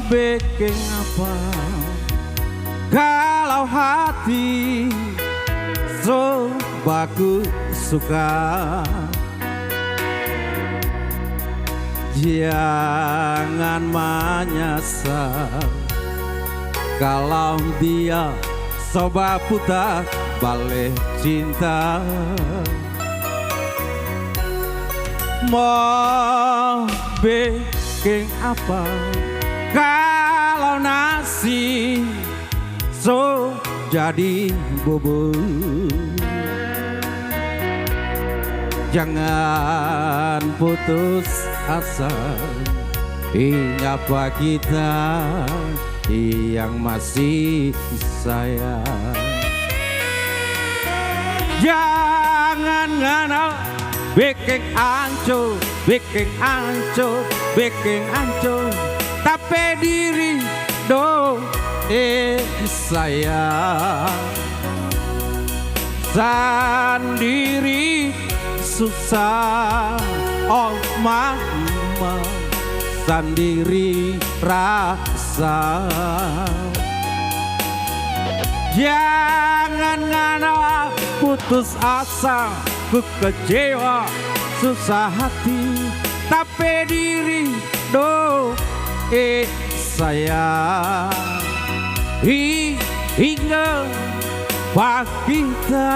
bikin apa kalau hati sobaku suka. Jangan menyesal kalau dia soba putar balik cinta. Mau bikin apa kalau nasi so jadi bubur. Jangan putus asa, ingat kita yang masih sayang. Jangan ngana bikin hancur, bikin hancur, bikin hancur tapi diri do sayang. Sendiri susah, oh mama, sendiri rasa. Jangan ngana putus asa, ku kecewa, susah hati tapi diri do sayang. Hingga kita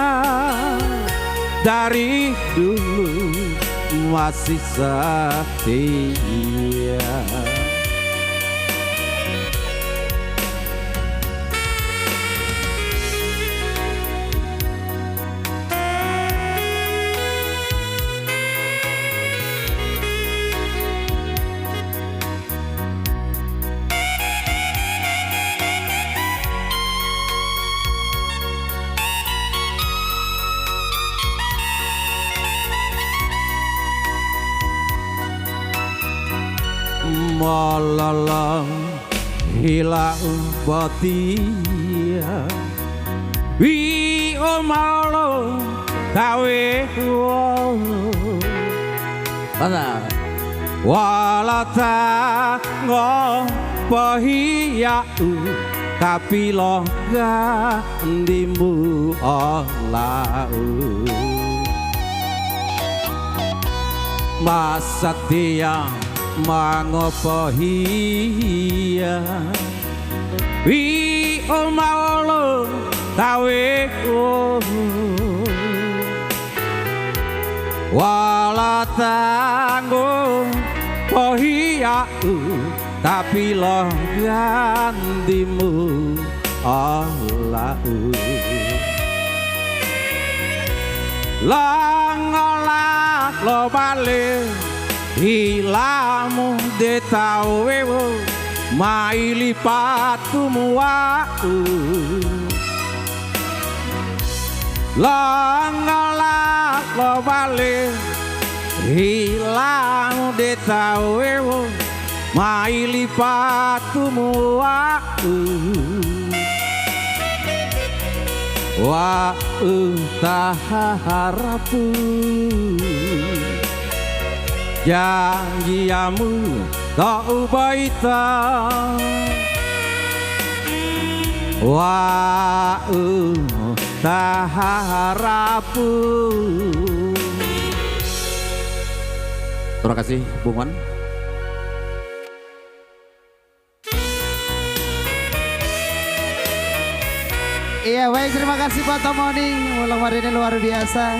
dari dulu masih setia. Malalang hilang batia wi omalo tawe ana walata ngopohiya tapi loga ndimbu olau masa dia mangopohiya wi omalo tawe walatango pohiya tapi lo gandimu olau langolak lo balik hilamu de tawewo maili patumu wau langolak lo balik hilamu de tawewo maili patumu wau taharapu janjiamu tak ubaita wau taharapu. Terima kasih Bung Wan. Iya baik, terima kasih Pak Tomoning, ulang hari ini luar biasa.